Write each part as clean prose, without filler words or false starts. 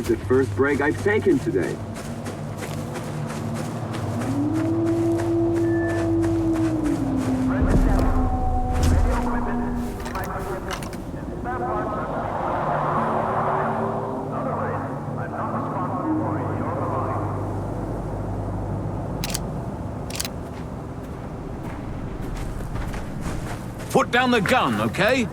is the first brig I've taken today. Put down the gun, okay?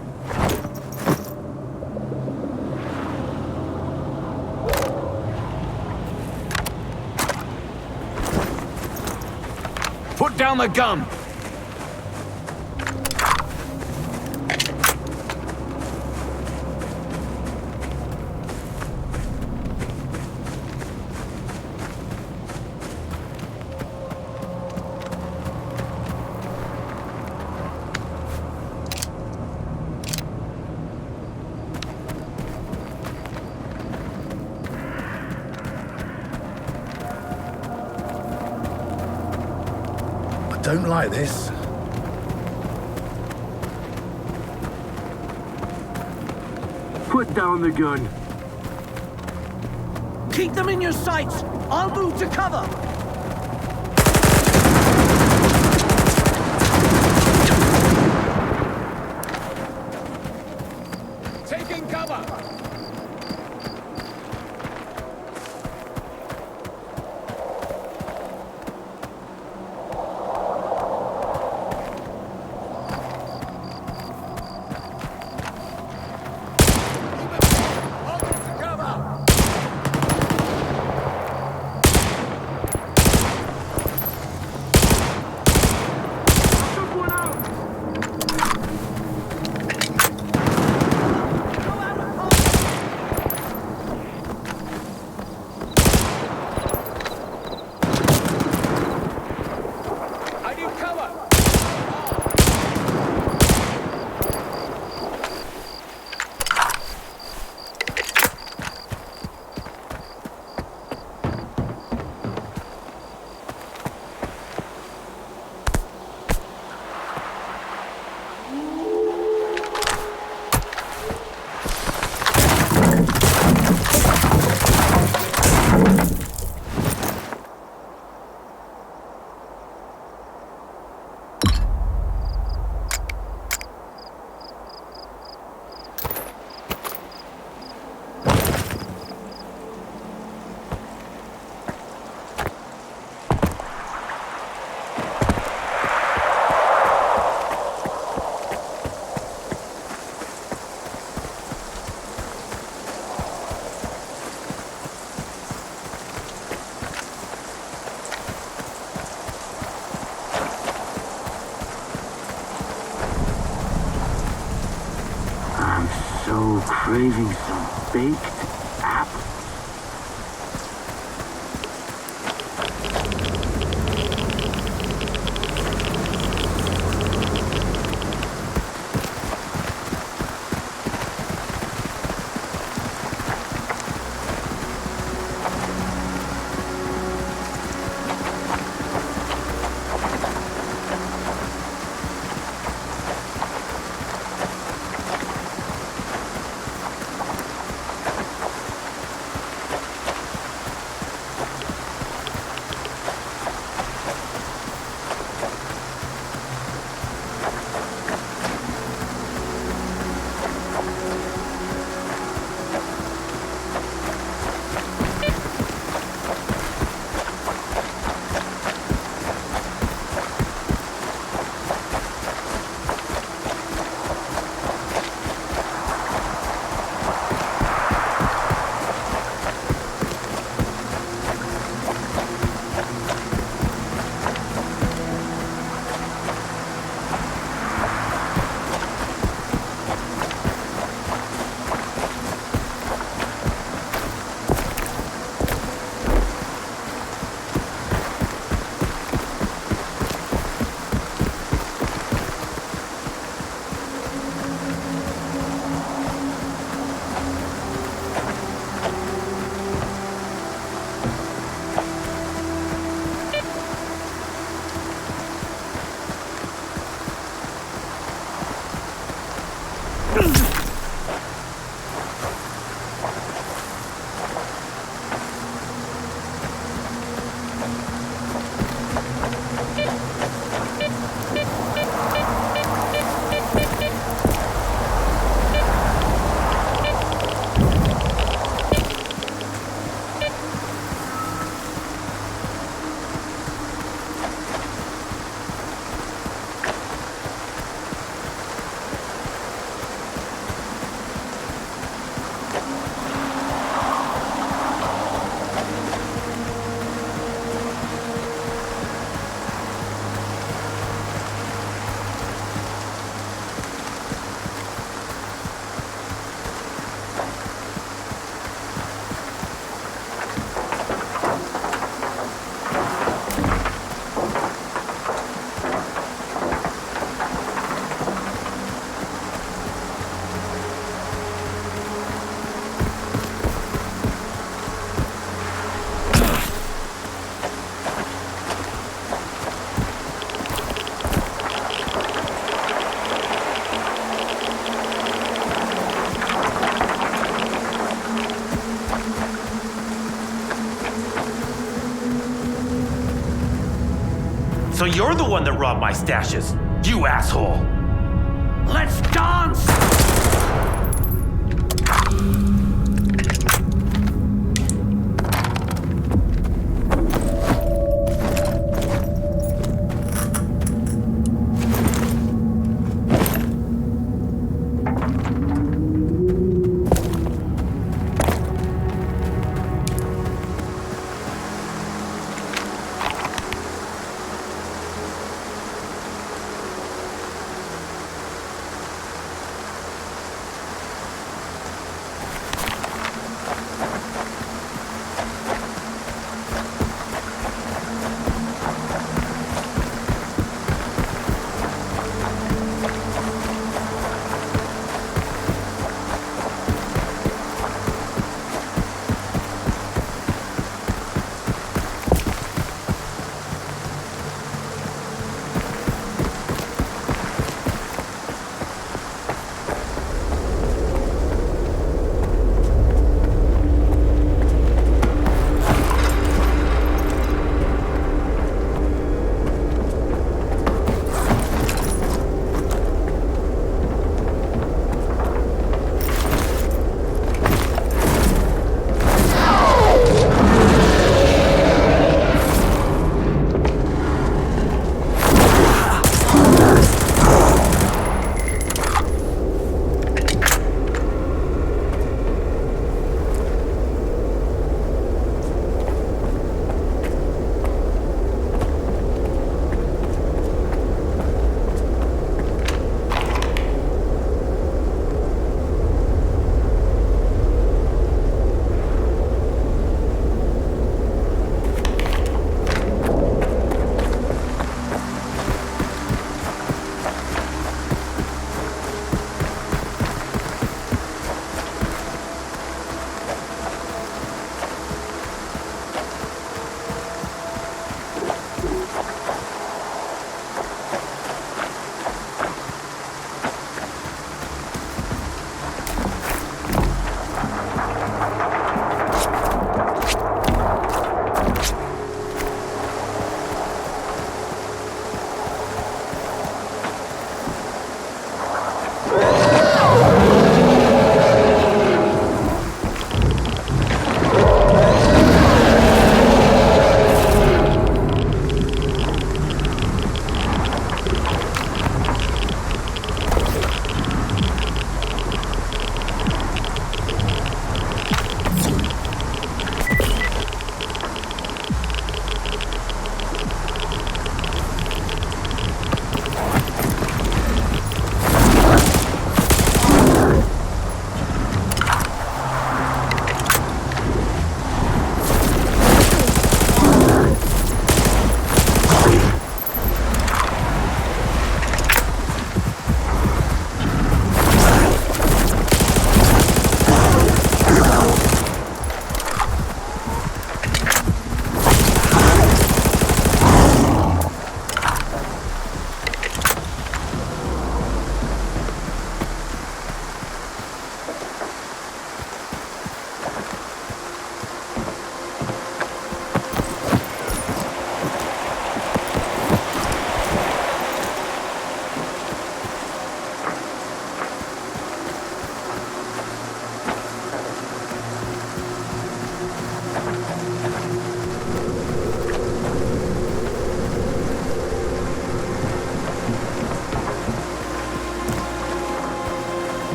Put down the gun! Don't like this. Put down the gun. Keep them in your sights! I'll move to cover! Taking cover! So craving some baked apples. So you're the one that robbed my stashes, you asshole! Let's dance!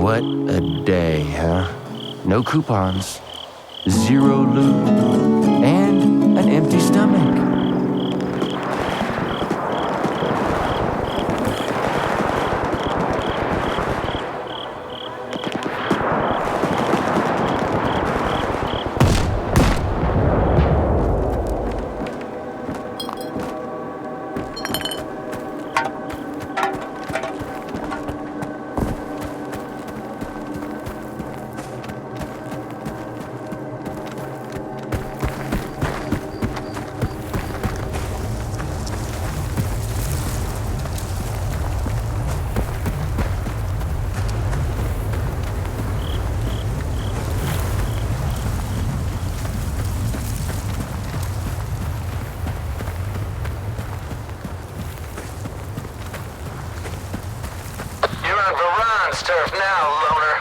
What a day, huh? No coupons, zero loot, and an empty stomach. Turf now, loner.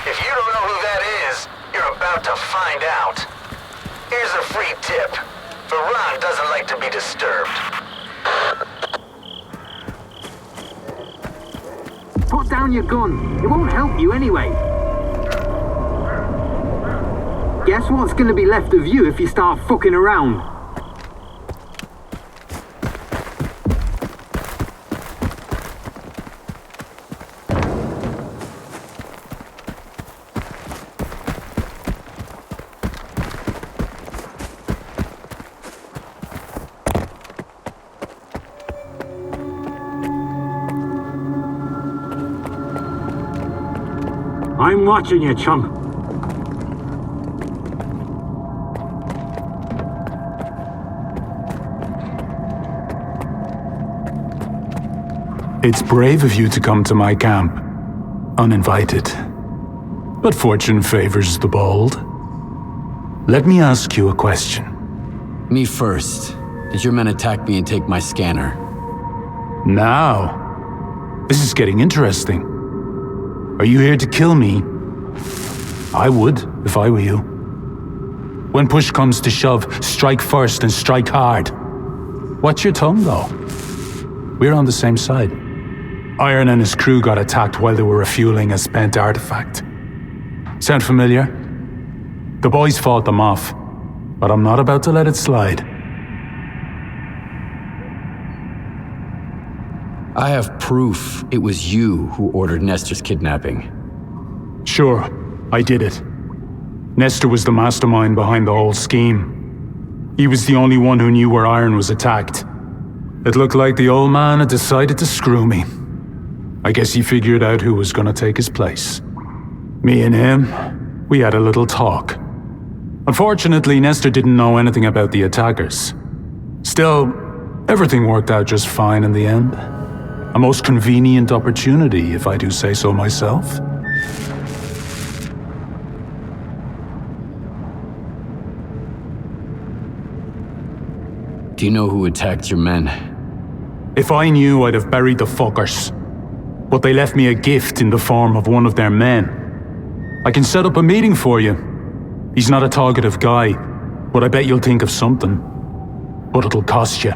If you don't know who that is, you're about to find out. Here's a free tip. Varan doesn't like to be disturbed. Put down your gun. It won't help you anyway. Guess what's gonna be left of you if you start fucking around? I'm watching you, chump. It's brave of you to come to my camp, uninvited. But fortune favors the bold. Let me ask you a question. Me first. Did your men attack me and take my scanner? Now, this is getting interesting. Are you here to kill me? I would, if I were you. When push comes to shove, strike first and strike hard. Watch your tongue, though. We're on the same side. Iron and his crew got attacked while they were refueling a spent artifact. Sound familiar? The boys fought them off, but I'm not about to let it slide. I have proof it was you who ordered Nestor's kidnapping. Sure, I did it. Nestor was the mastermind behind the whole scheme. He was the only one who knew where Iron was attacked. It looked like the old man had decided to screw me. I guess he figured out who was gonna take his place. Me and him, we had a little talk. Unfortunately, Nestor didn't know anything about the attackers. Still, everything worked out just fine in the end. A most convenient opportunity, if I do say so myself. Do you know who attacked your men? If I knew, I'd have buried the fuckers. But they left me a gift in the form of one of their men. I can set up a meeting for you. He's not a talkative guy, but I bet you'll think of something. But it'll cost you.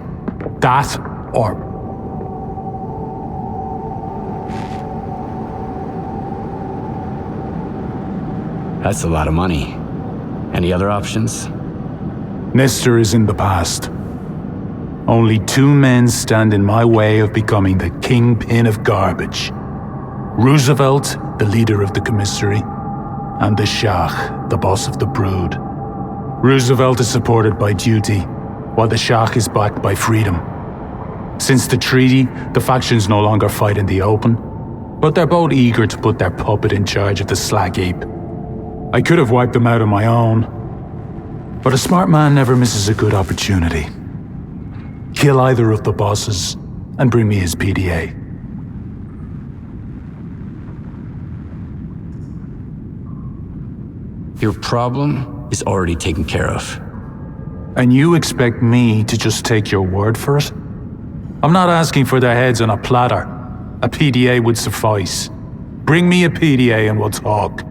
That or... That's a lot of money. Any other options? Nestor is in the past. Only two men stand in my way of becoming the kingpin of garbage. Roosevelt, the leader of the commissary, and the Shah, the boss of the brood. Roosevelt is supported by duty, while the Shah is backed by freedom. Since the treaty, the factions no longer fight in the open, but they're both eager to put their puppet in charge of the slag heap. I could have wiped them out on my own, but a smart man never misses a good opportunity. Kill either of the bosses and bring me his PDA. Your problem is already taken care of. And you expect me to just take your word for it? I'm not asking for their heads on a platter. A PDA would suffice. Bring me a PDA and we'll talk.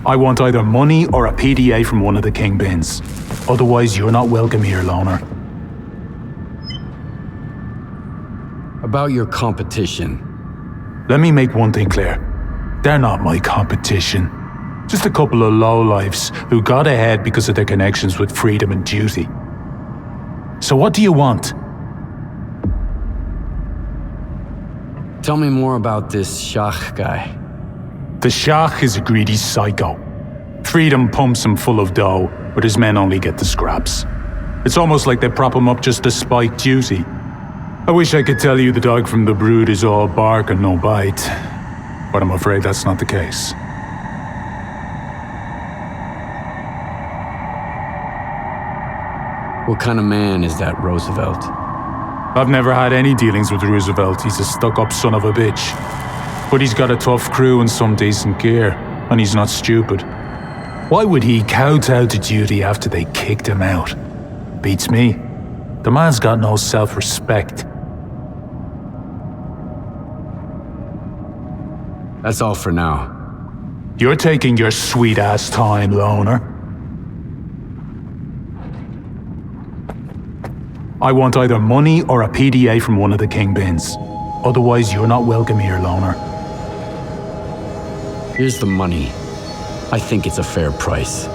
I want either money or a PDA from one of the kingpins. Otherwise, you're not welcome here, loner. About your competition. Let me make one thing clear. They're not my competition. Just a couple of lowlifes who got ahead because of their connections with freedom and duty. So what do you want? Tell me more about this Shach guy. The Shach is a greedy psycho. Freedom pumps him full of dough, but his men only get the scraps. It's almost like they prop him up just to spite duty. I wish I could tell you the dog from the brood is all bark and no bite, but I'm afraid that's not the case. What kind of man is that Roosevelt? I've never had any dealings with Roosevelt. He's a stuck-up son of a bitch. But he's got a tough crew and some decent gear, and he's not stupid. Why would he kowtow to duty after they kicked him out? Beats me. The man's got no self-respect. That's all for now. You're taking your sweet-ass time, loner. I want either money or a PDA from one of the kingpins. Otherwise, you're not welcome here, loner. Here's the money. I think it's a fair price.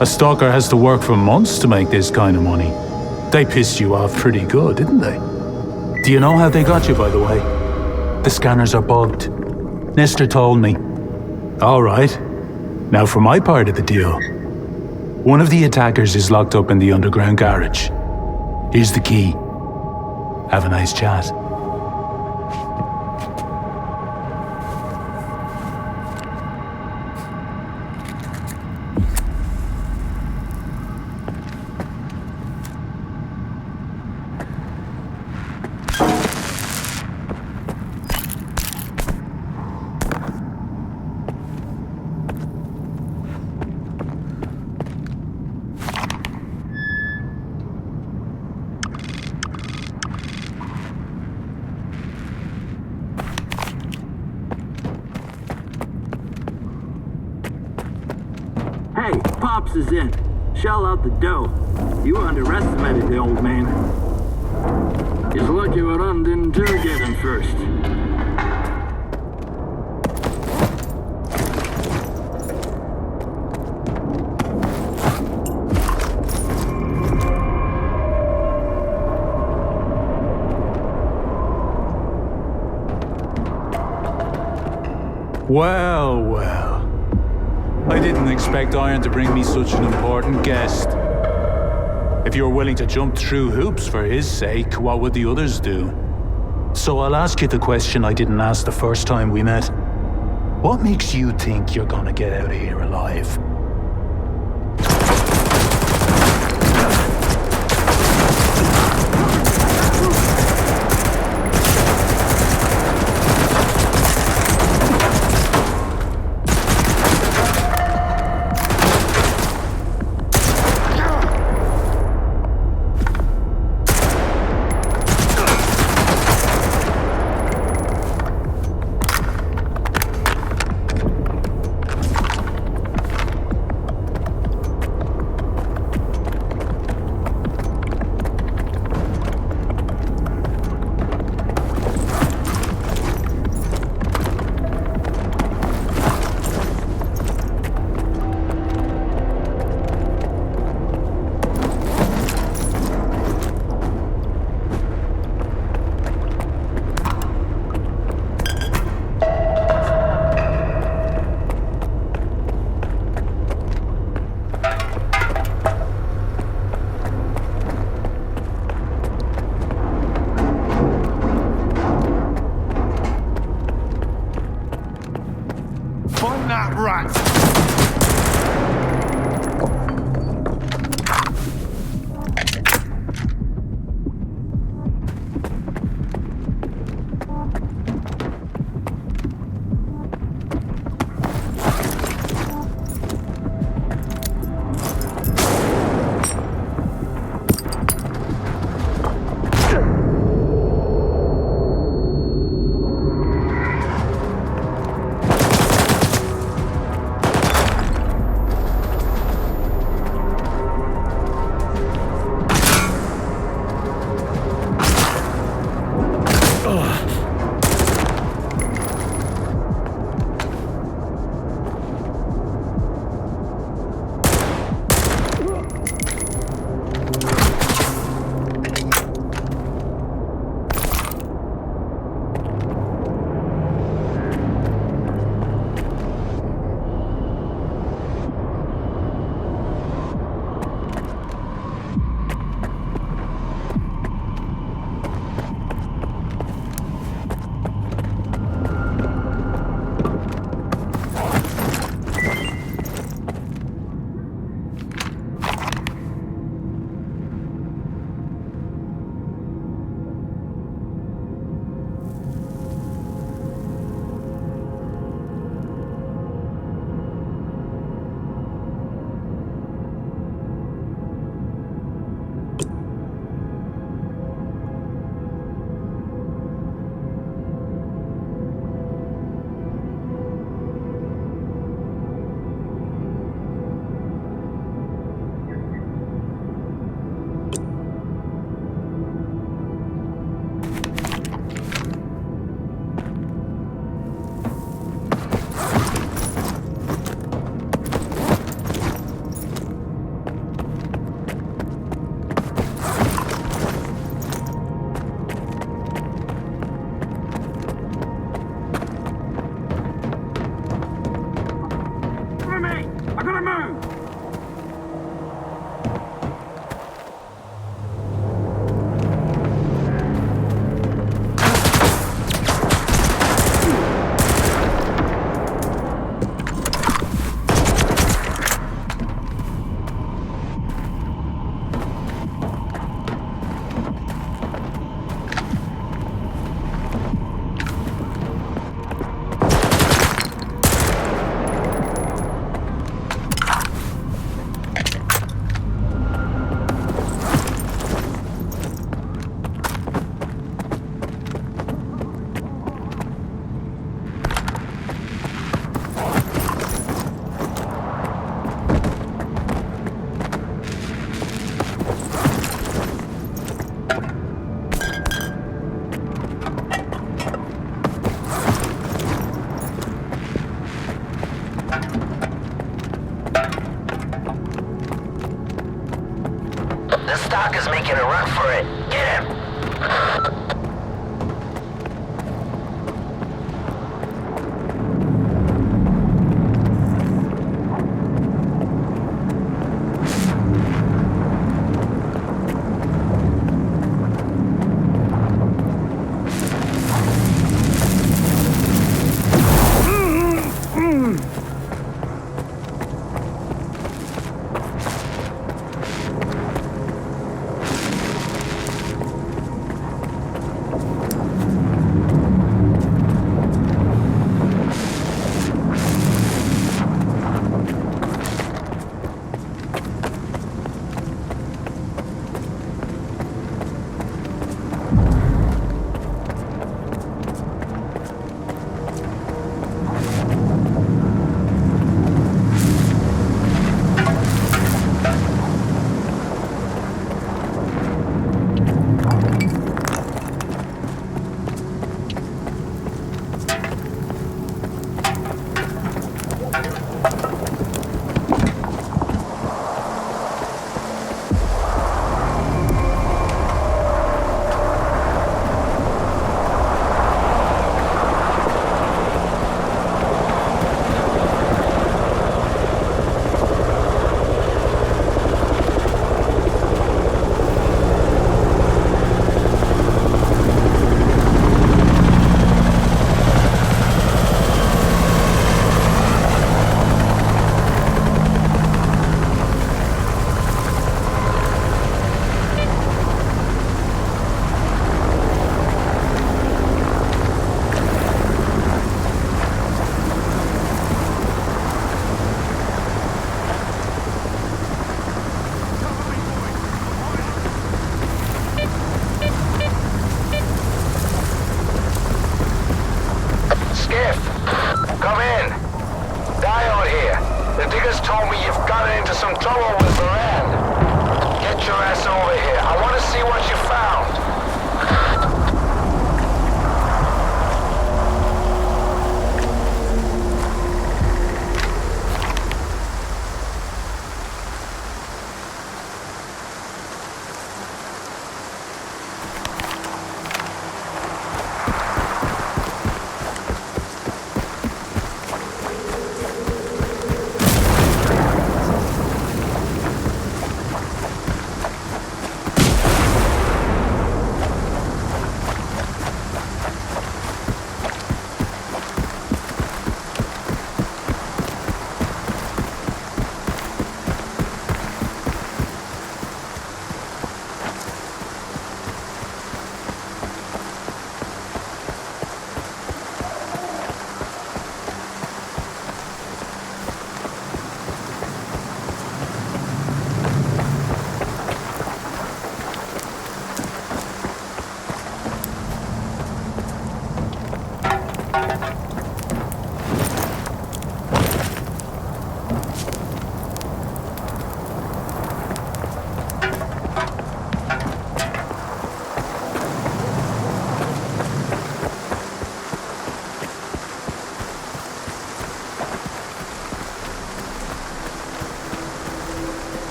A stalker has to work for months to make this kind of money. They pissed you off pretty good, didn't they? Do you know how they got you, by the way? The scanners are bugged. Nestor told me. All right. Now for my part of the deal. One of the attackers is locked up in the underground garage. Here's the key. Have a nice chat. Hey, Pops is in. Shell out the dough. You underestimated the old man. He's lucky Varan didn't interrogate him first. Well, well. I didn't expect Iron to bring me such an important guest. If you're willing to jump through hoops for his sake, what would the others do? So I'll ask you the question I didn't ask the first time we met. What makes you think you're gonna get out of here alive? The stalker's making a run for it. Get him!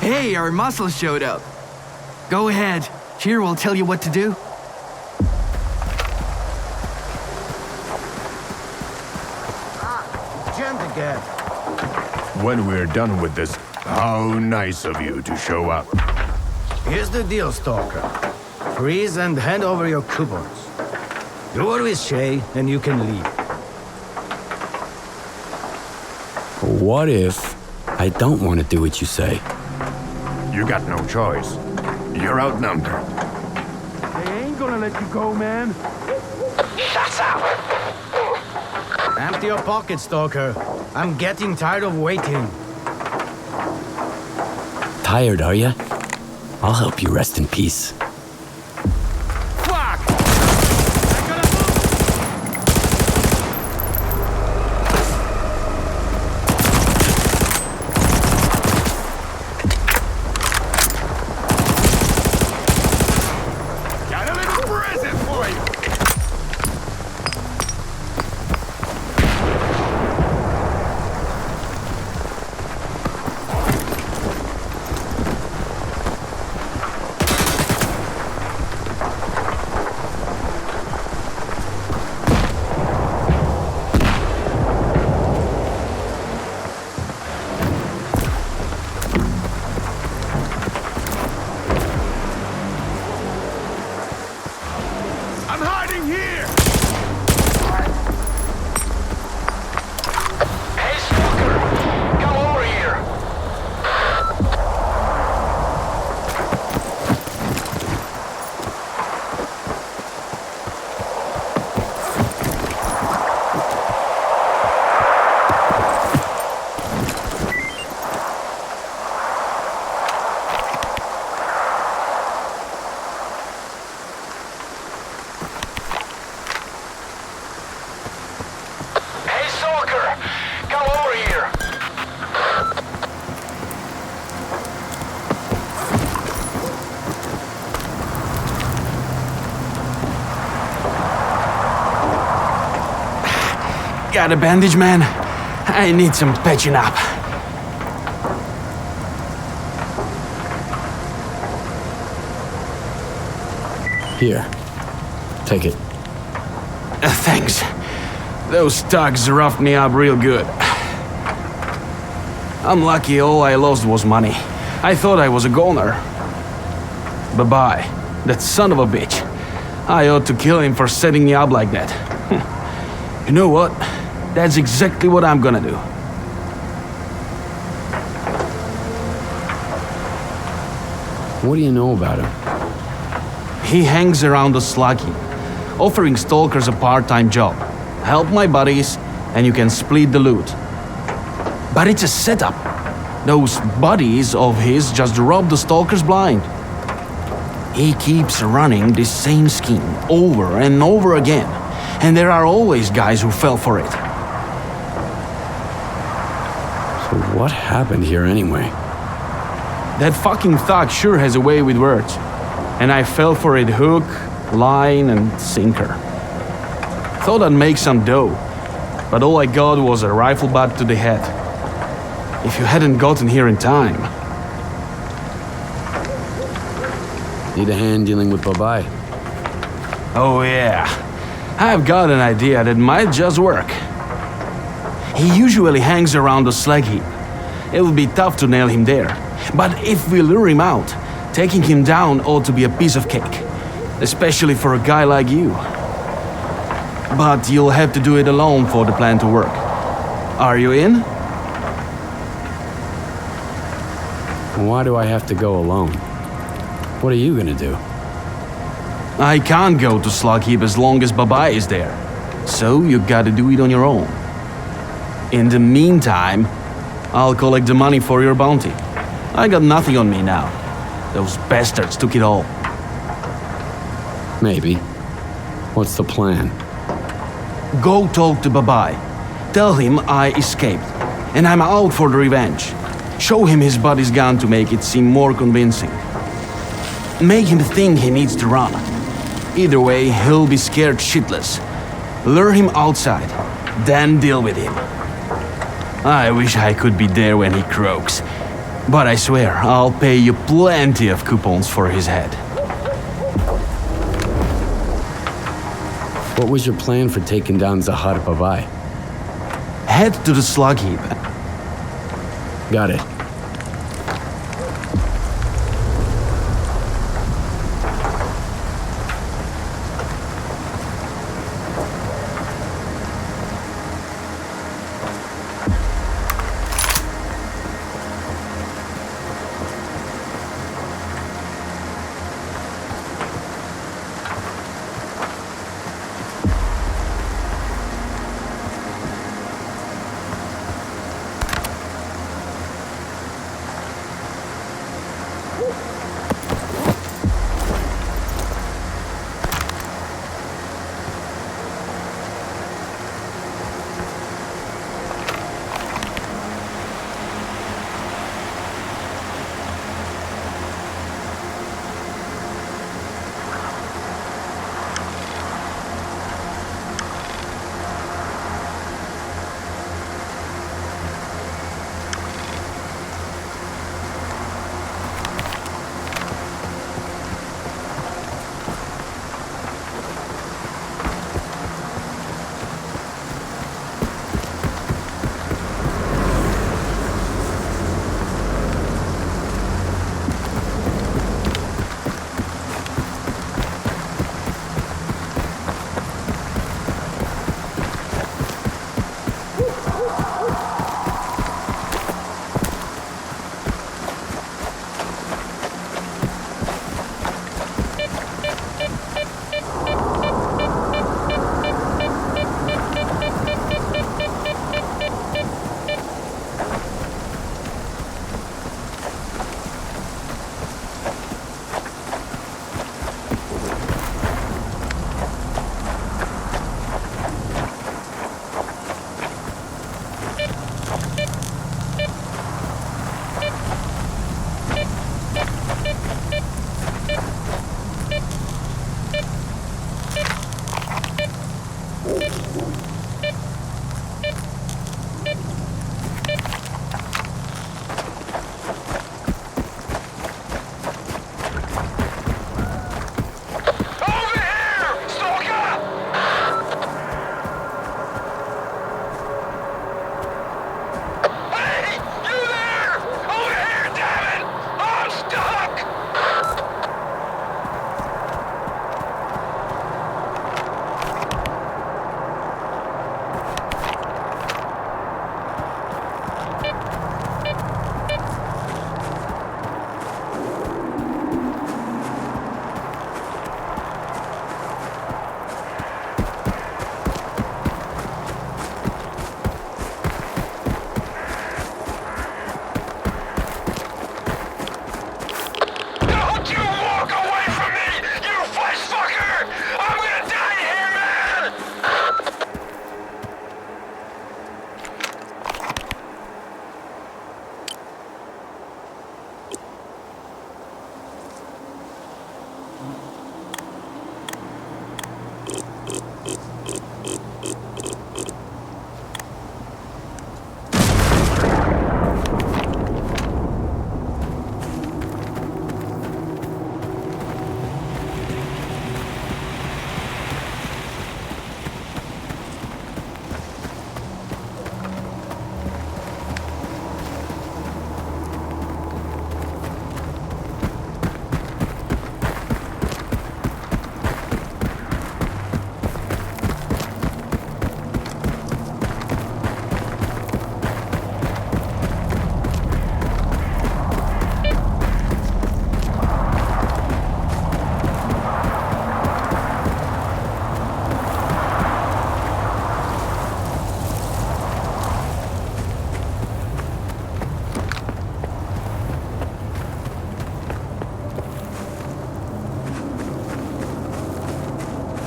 Hey, our muscles showed up. Go ahead. Here will tell you what to do. Gent again. When we're done with this, how nice of you to show up. Here's the deal, Stalker. Freeze and hand over your coupons. You're with Shay, and you can leave. What if I don't want to do what you say? You got no choice. You're outnumbered. They ain't gonna let you go, man. Shut up! Empty your pocket, Stalker. I'm getting tired of waiting. Tired, are you? I'll help you rest in peace. Fuck! moving here! Hey, stalker! Come over here! Hey, stalker! Come over here! Got a bandage, man? I need some patching up. Here. Take it. Thanks. Those thugs roughed me up real good. I'm lucky all I lost was money. I thought I was a goner. Bye-bye. That son of a bitch. I ought to kill him for setting me up like that. You know what? That's exactly what I'm gonna do. What do you know about him? He hangs around the slug heap, offering stalkers a part-time job. Help my buddies, and you can split the loot. But it's a setup. Those buddies of his just rob the stalkers blind. He keeps running this same scheme over and over again, and there are always guys who fell for it. So what happened here anyway? That fucking thug sure has a way with words. And I fell for it hook, line, and sinker. Thought I'd make some dough, but all I got was a rifle butt to the head. If you hadn't gotten here in time... Need a hand dealing with Babai? Oh yeah, I've got an idea that might just work. He usually hangs around the slag heap. It'll be tough to nail him there. But if we lure him out, taking him down ought to be a piece of cake. Especially for a guy like you. But you'll have to do it alone for the plan to work. Are you in? Why do I have to go alone? What are you gonna do? I can't go to Slug Heap as long as Babai is there. So you gotta do it on your own. In the meantime, I'll collect the money for your bounty. I got nothing on me now. Those bastards took it all. Maybe. What's the plan? Go talk to Babai. Tell him I escaped, and I'm out for the revenge. Show him his buddy's gun to make it seem more convincing. Make him think he needs to run. Either way, he'll be scared shitless. Lure him outside, then deal with him. I wish I could be there when he croaks. But I swear, I'll pay you plenty of coupons for his head. What was your plan for taking down Zahar Babai? Head to the slug heap. Got it.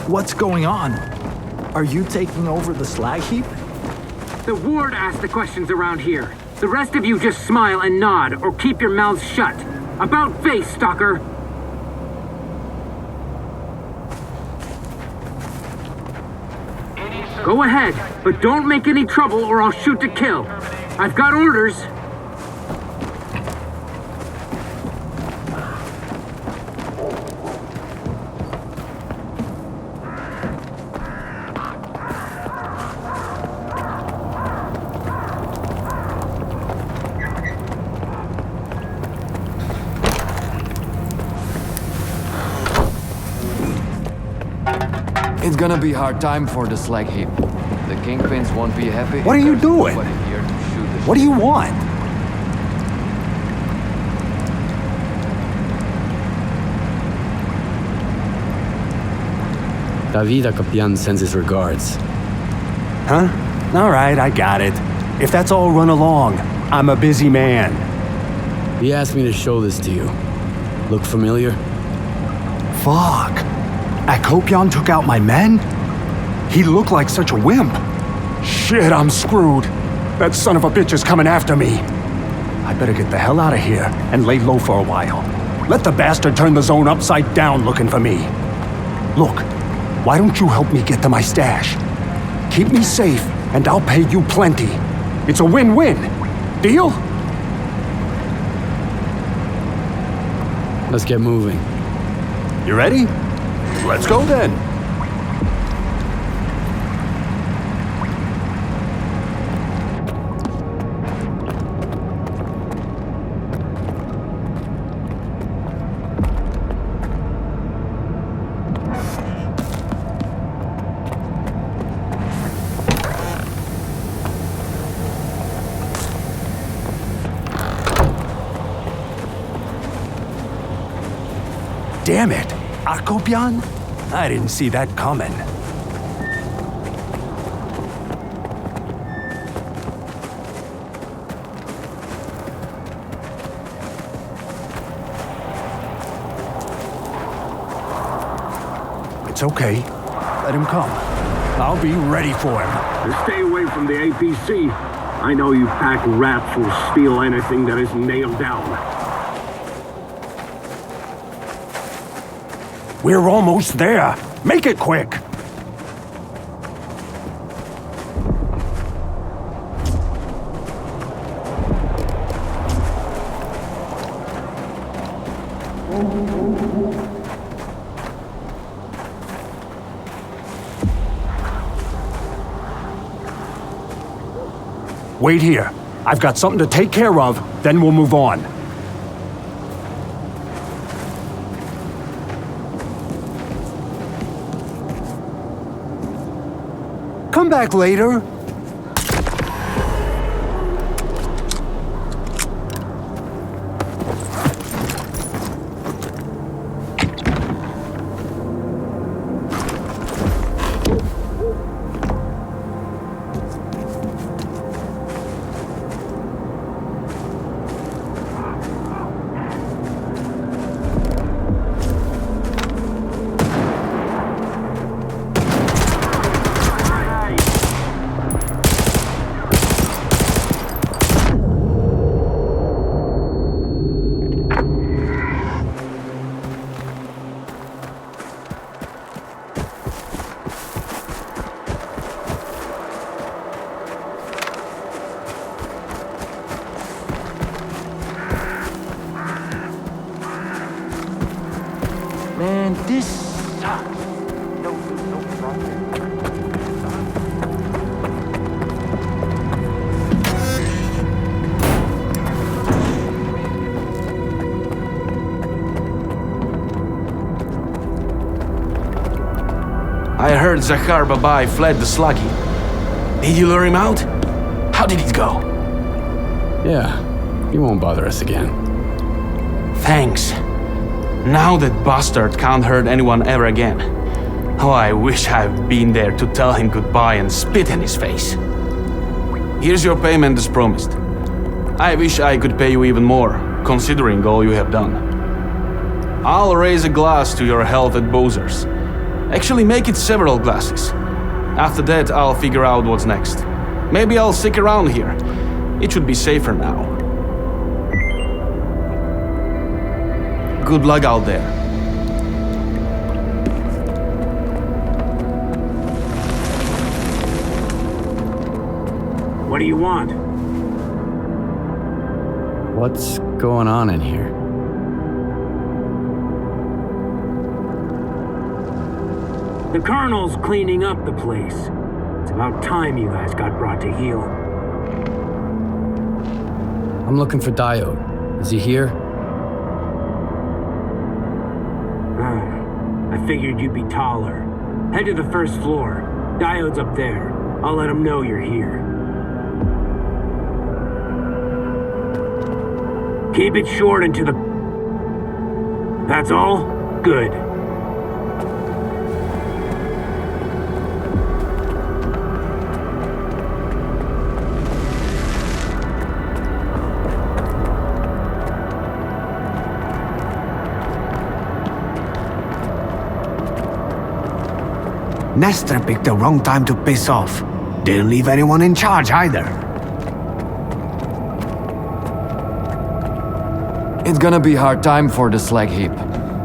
What's going on? Are you taking over the slag heap? The ward asks the questions around here. The rest of you just smile and nod, or keep your mouths shut. About face, stalker! Go ahead, but don't make any trouble or I'll shoot to kill. I've got orders. It's gonna be hard time for the slag heap. The kingpins won't be happy. What are you doing? What do you want? David Akapian sends his regards. Huh? All right, I got it. If that's all, run along. I'm a busy man. He asked me to show this to you. Look familiar? Fuck. Akopian took out my men? He looked like such a wimp. Shit, I'm screwed. That son of a bitch is coming after me. I better get the hell out of here and lay low for a while. Let the bastard turn the zone upside down looking for me. Look, why don't you help me get to my stash? Keep me safe and I'll pay you plenty. It's a win-win. Deal? Let's get moving. You ready? Let's go then. Damn it! Akopian? I didn't see that coming. It's okay. Let him come. I'll be ready for him. Stay away from the APC. I know you pack rats will steal anything that isn't nailed down. We're almost there. Make it quick. Wait here. I've got something to take care of, then we'll move on. Come back later. Man, this sucks. No problem. I heard Zakhar Babai fled the sluggy. Did you lure him out? How did it go? Yeah, he won't bother us again. Thanks. Now that bastard can't hurt anyone ever again. Oh, I wish I'd been there to tell him goodbye and spit in his face. Here's your payment as promised. I wish I could pay you even more, considering all you have done. I'll raise a glass to your health at Bozer's. Actually, make it several glasses. After that, I'll figure out what's next. Maybe I'll stick around here. It should be safer now. Good luck out there. What do you want? What's going on in here? The Colonel's cleaning up the place. It's about time you guys got brought to heel. I'm looking for Diode. Is he here? I figured you'd be taller. Head to the first floor. Diode's up there. I'll let him know you're here. Keep it short and to the... That's all? Good. Nestor picked the wrong time to piss off. Didn't leave anyone in charge either. It's gonna be hard time for the slag heap.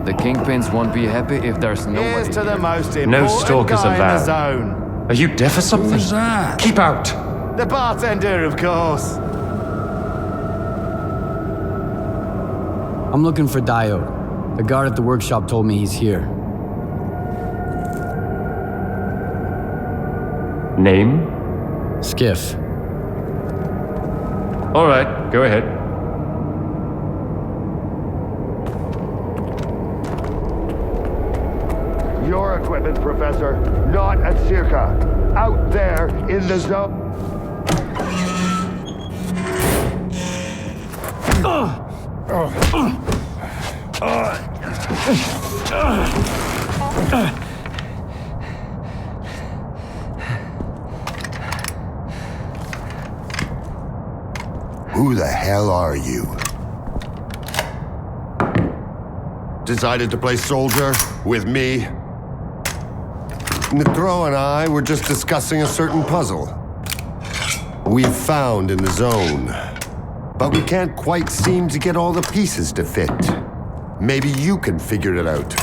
The kingpins won't be happy if there's nobody Here's to the here. most No important stalkers guy in the allowed. zone. Are you deaf or something? Who's that? Keep out. The bartender, of course. I'm looking for Diode. The guard at the workshop told me he's here. Name? Skiff. All right, go ahead. Your equipment, Professor, not at Circa. Out there in the zone. Who the hell are you? Decided to play soldier with me? Nitro and I were just discussing a certain puzzle we've found in the zone, but we can't quite seem to get all the pieces to fit. Maybe you can figure it out.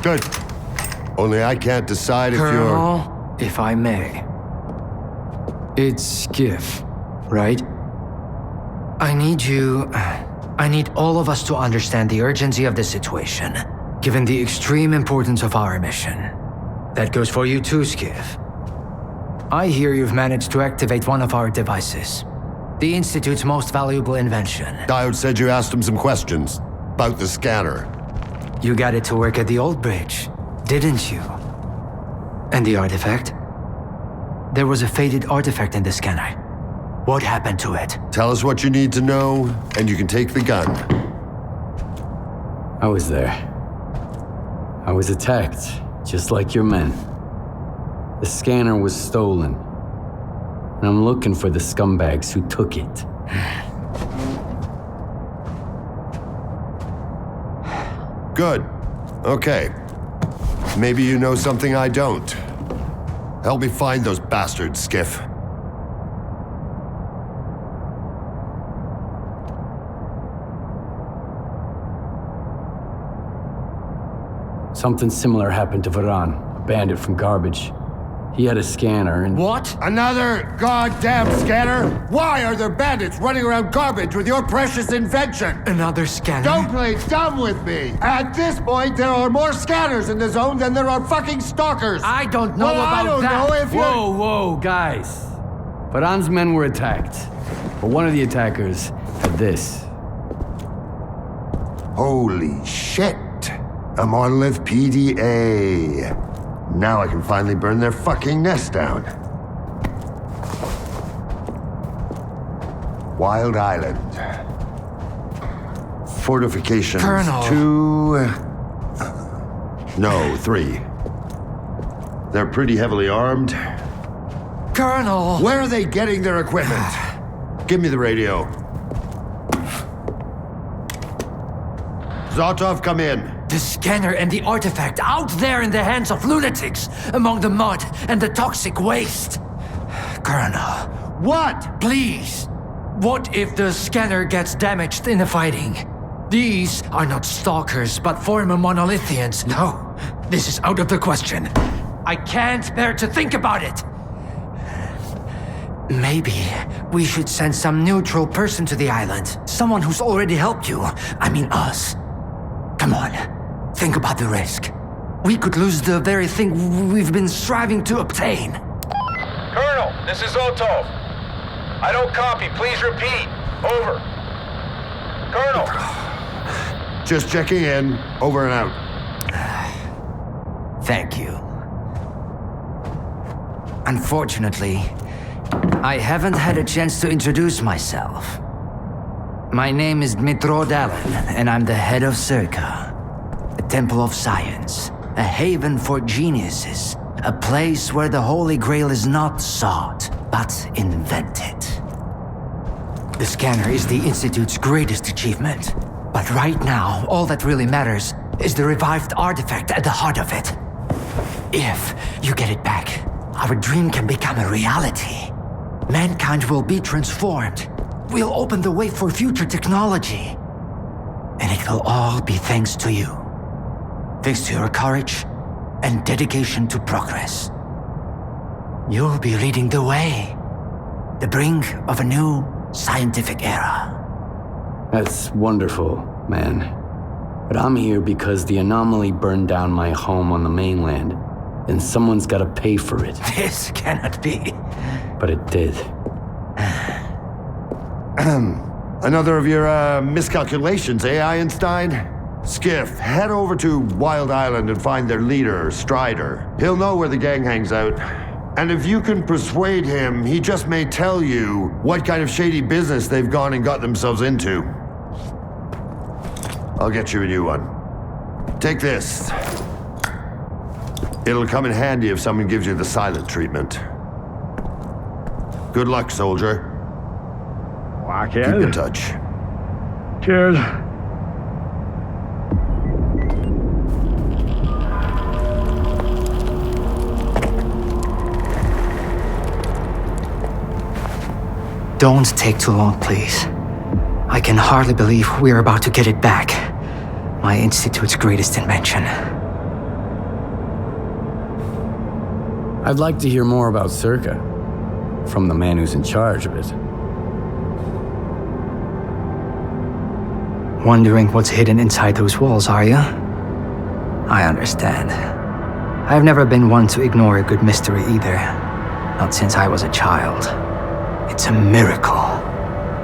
Good. Only I can't decide if Colonel, if I may. It's Skiff, right? I need all of us to understand the urgency of the situation, given the extreme importance of our mission. That goes for you too, Skiff. I hear you've managed to activate one of our devices. The Institute's most valuable invention. Diode said you asked him some questions about the scanner. You got it to work at the old bridge, didn't you? And the artifact? There was a faded artifact in the scanner. What happened to it? Tell us what you need to know, and you can take the gun. I was there. I was attacked, just like your men. The scanner was stolen, and I'm looking for the scumbags who took it. Good. Okay. Maybe you know something I don't. Help me find those bastards, Skiff. Something similar happened to Varan, a bandit from Garbage. He had a scanner and... What? Another goddamn scanner? Why are there bandits running around Garbage with your precious invention? Another scanner? Don't play dumb with me! At this point, there are more scanners in the zone than there are fucking stalkers! I don't know about I don't that! know if Whoa, whoa, guys. Varan's men were attacked, but one of the attackers had this. Holy shit! A monolith PDA. Now I can finally burn their fucking nest down. Wild Island. Fortifications Colonel. 2... No, 3. They're pretty heavily armed. Colonel! Where are they getting their equipment? Give me the radio. Zotov, come in. The scanner and the artifact out there in the hands of lunatics, among the mud and the toxic waste. Colonel. What? Please. What if the scanner gets damaged in the fighting? These are not stalkers, but former monolithians. No, this is out of the question. I can't bear to think about it. Maybe we should send some neutral person to the island. Someone who's already helped you. I mean us. Come on, think about the risk. We could lose the very thing we've been striving to obtain. Colonel, this is Otov. I don't copy. Please repeat. Over. Colonel. Just checking in. Over and out. Thank you. Unfortunately, I haven't had a chance to introduce myself. My name is Dmitro Dalin, and I'm the head of Circa, a temple of science, a haven for geniuses, a place where the Holy Grail is not sought, but invented. The scanner is the Institute's greatest achievement, but right now, all that really matters is the revived artifact at the heart of it. If you get it back, our dream can become a reality. Mankind will be transformed. We'll open the way for future technology. And it will all be thanks to you. Thanks to your courage and dedication to progress. You'll be leading the way. The brink of a new scientific era. That's wonderful, man. But I'm here because the anomaly burned down my home on the mainland, and someone's gotta pay for it. This cannot be. But it did. Another of your miscalculations, eh, Einstein? Skiff, head over to Wild Island and find their leader, Strider. He'll know where the gang hangs out. And if you can persuade him, he just may tell you what kind of shady business they've gone and got themselves into. I'll get you a new one. Take this. It'll come in handy if someone gives you the silent treatment. Good luck, soldier. Keep in touch. Cheers. Don't take too long, please. I can hardly believe we're about to get it back. My institute's greatest invention. I'd like to hear more about Circa, from the man who's in charge of it. Wondering what's hidden inside those walls, are you? I understand. I've never been one to ignore a good mystery either. Not since I was a child. It's a miracle.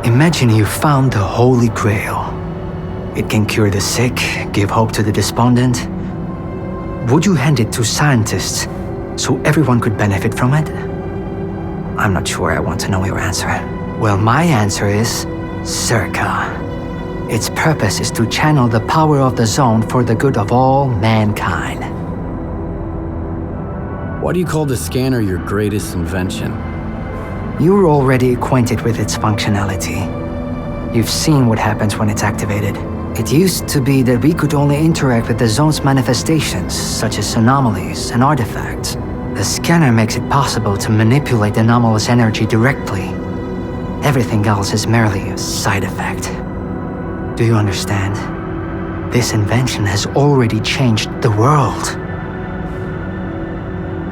Imagine you found the Holy Grail. It can cure the sick, give hope to the despondent. Would you hand it to scientists so everyone could benefit from it? I'm not sure I want to know your answer. Well, my answer is Circa. Its purpose is to channel the power of the zone for the good of all mankind. Why do you call the scanner your greatest invention? You're already acquainted with its functionality. You've seen what happens when it's activated. It used to be that we could only interact with the zone's manifestations, such as anomalies and artifacts. The scanner makes it possible to manipulate anomalous energy directly. Everything else is merely a side effect. Do you understand? This invention has already changed the world.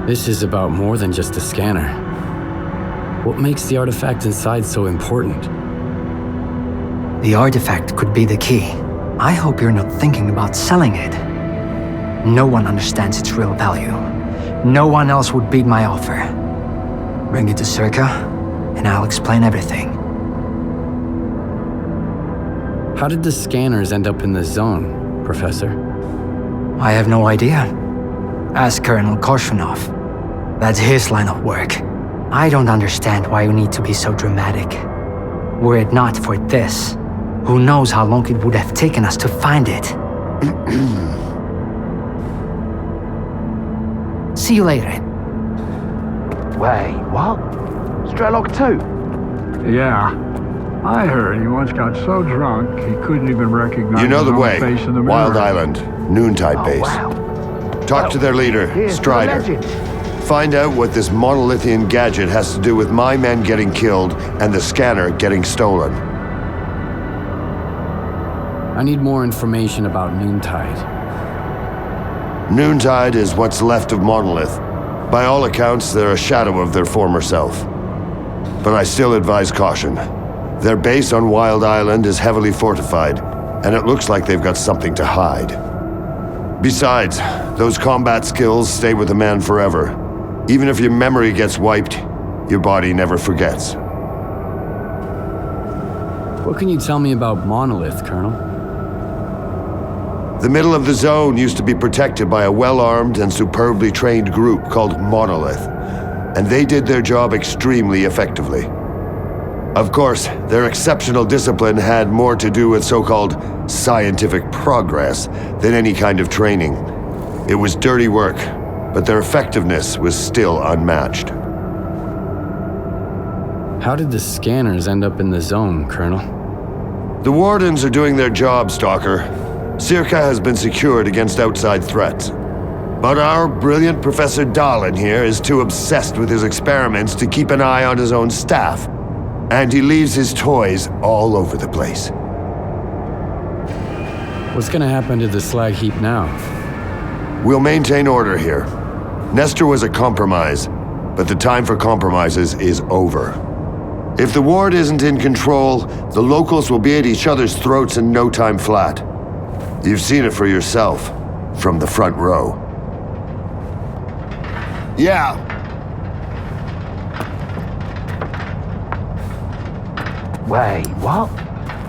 This is about more than just a scanner. What makes the artifact inside so important? The artifact could be the key. I hope you're not thinking about selling it. No one understands its real value. No one else would beat my offer. Bring it to Circa, and I'll explain everything. How did the scanners end up in the zone, Professor? I have no idea. Ask Colonel Korshunov. That's his line of work. I don't understand why you need to be so dramatic. Were it not for this, who knows how long it would have taken us to find it. See you later. Wait, what? Strelok too? Yeah. I heard he once got so drunk he couldn't even recognize You know his the own way. face in the mirror. Wild Island, Noontide Base. Wow. Talk to their leader, Here's to the Strider. legend. Find out what this monolithian gadget has to do with my men getting killed and the scanner getting stolen. I need more information about Noontide. Noontide is what's left of Monolith. By all accounts, they're a shadow of their former self. But I still advise caution. Their base on Wild Island is heavily fortified, and it looks like they've got something to hide. Besides, those combat skills stay with a man forever. Even if your memory gets wiped, your body never forgets. What can you tell me about Monolith, Colonel? The middle of the zone used to be protected by a well-armed and superbly trained group called Monolith, and they did their job extremely effectively. Of course, their exceptional discipline had more to do with so-called scientific progress than any kind of training. It was dirty work, but their effectiveness was still unmatched. How did the scanners end up in the zone, Colonel? The Wardens are doing their job, Stalker. Circa has been secured against outside threats. But our brilliant Professor Dahlin here is too obsessed with his experiments to keep an eye on his own staff. And he leaves his toys all over the place. What's gonna happen to the slag heap now? We'll maintain order here. Nestor was a compromise, but the time for compromises is over. If the ward isn't in control, the locals will be at each other's throats in no time flat. You've seen it for yourself, from the front row. Yeah. Wait, what?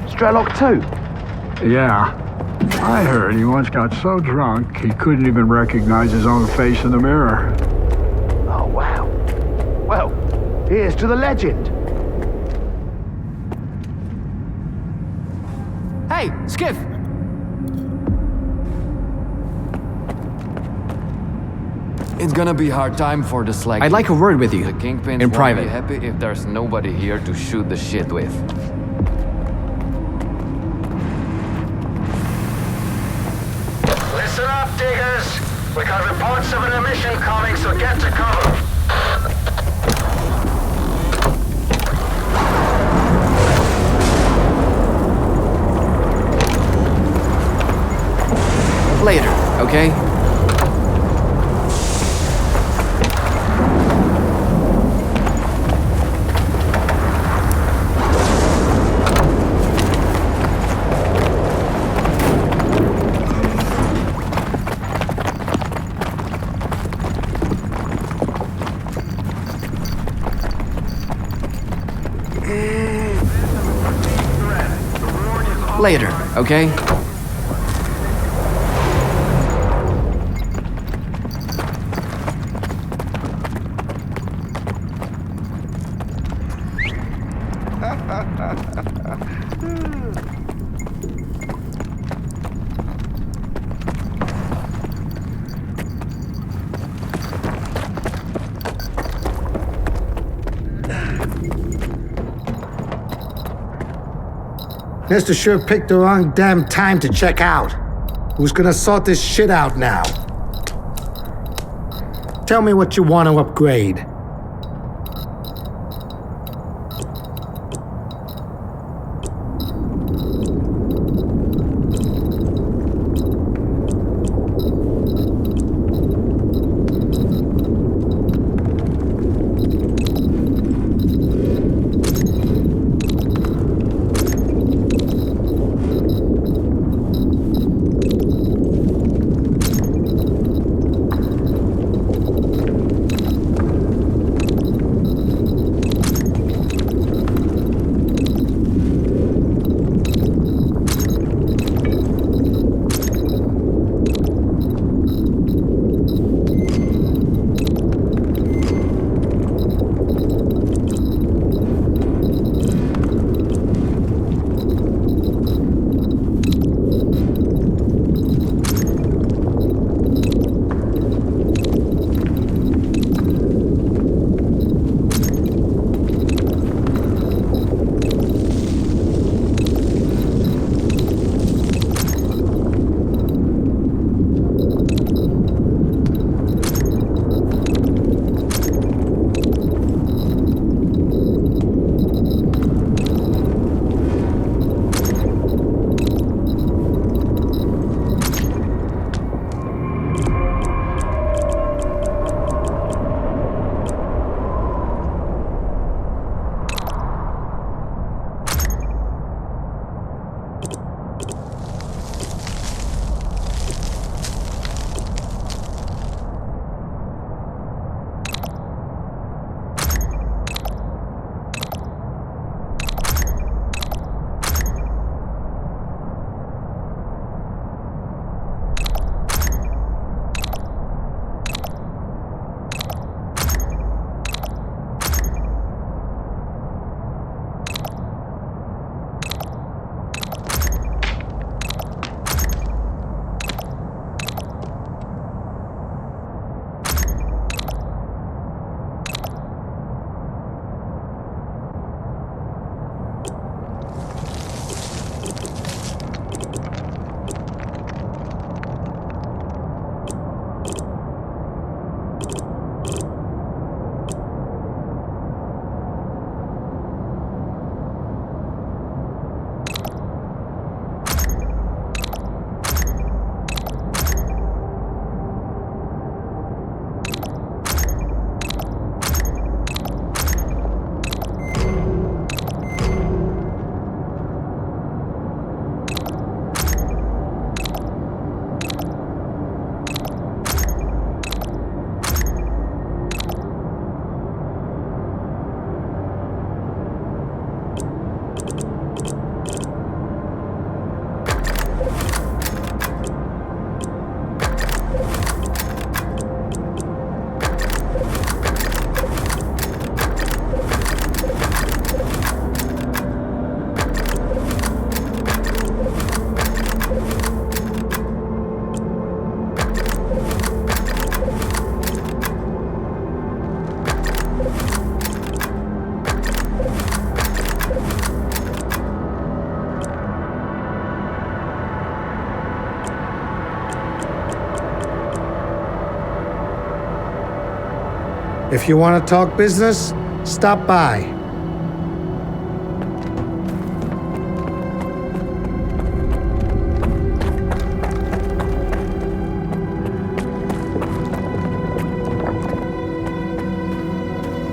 Strelok too? Yeah. I heard he once got so drunk he couldn't even recognize his own face in the mirror. Oh, wow. Well, here's to the legend. Hey, Skiff! It's gonna be a hard time for the slag. I'd like a word with you. The Kingpins in won't private. be happy if there's nobody here to shoot the shit with. Listen up, diggers. We got reports of an emission coming, so get to cover. Later, okay? Later, okay? Nestor sure picked the wrong damn time to check out. Who's gonna sort this shit out now? Tell me what you want to upgrade. If you want to talk business, stop by.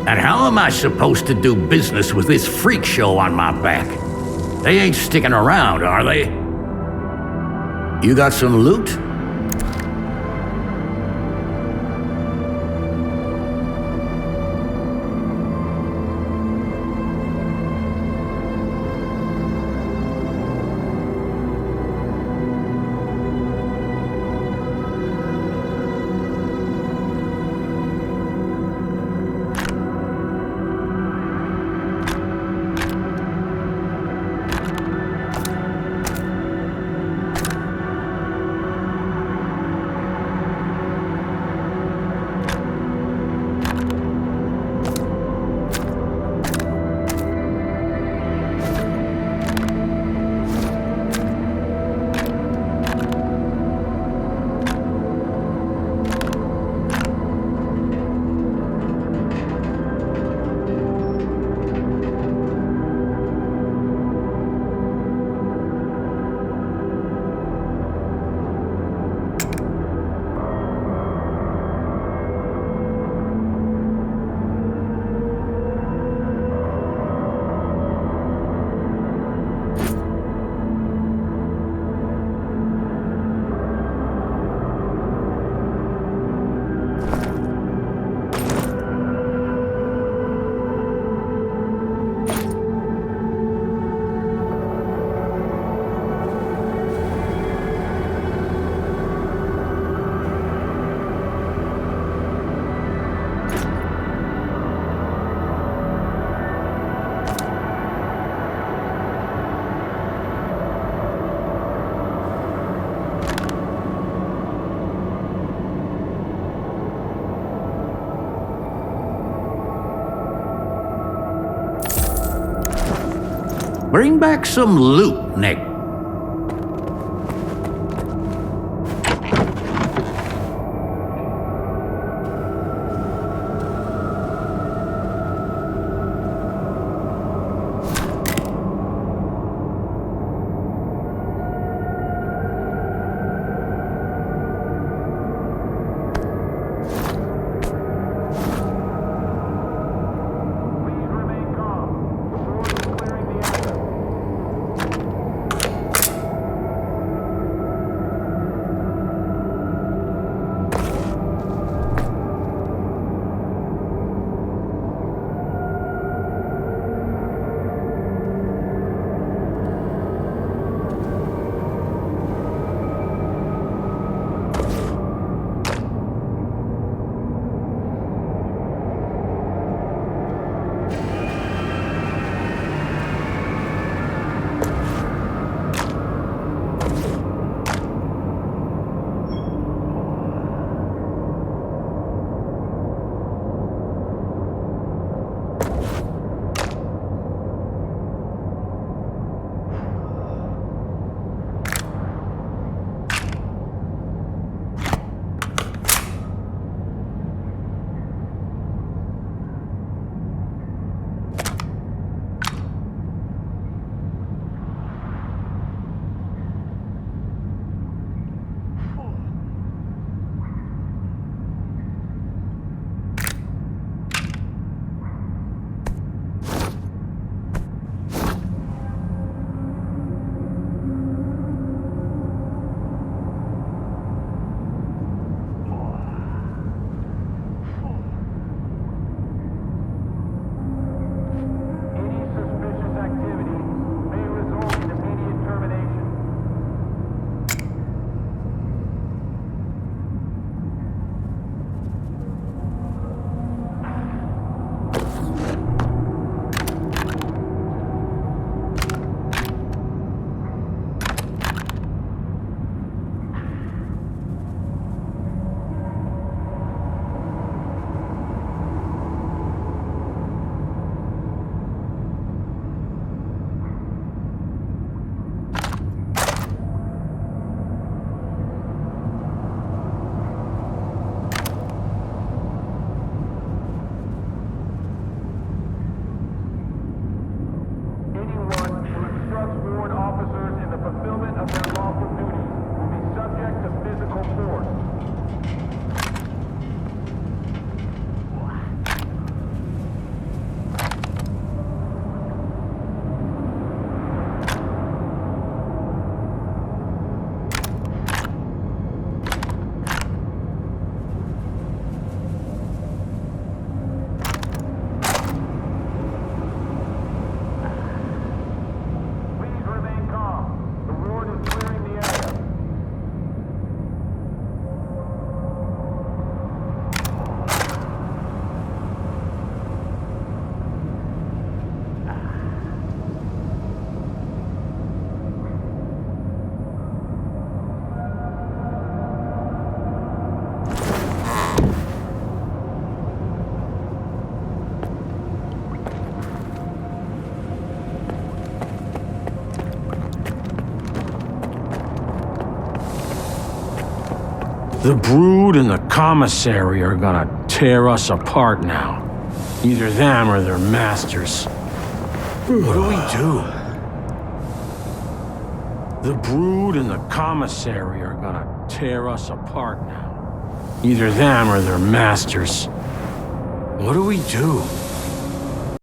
And how am I supposed to do business with this freak show on my back? They ain't sticking around, are they? You got some loot? Bring back some loot, Nick. The Brood and the commissary are gonna tear us apart now. Either them or their masters. What do we do? The Brood and the commissary are gonna tear us apart now. Either them or their masters. What do we do?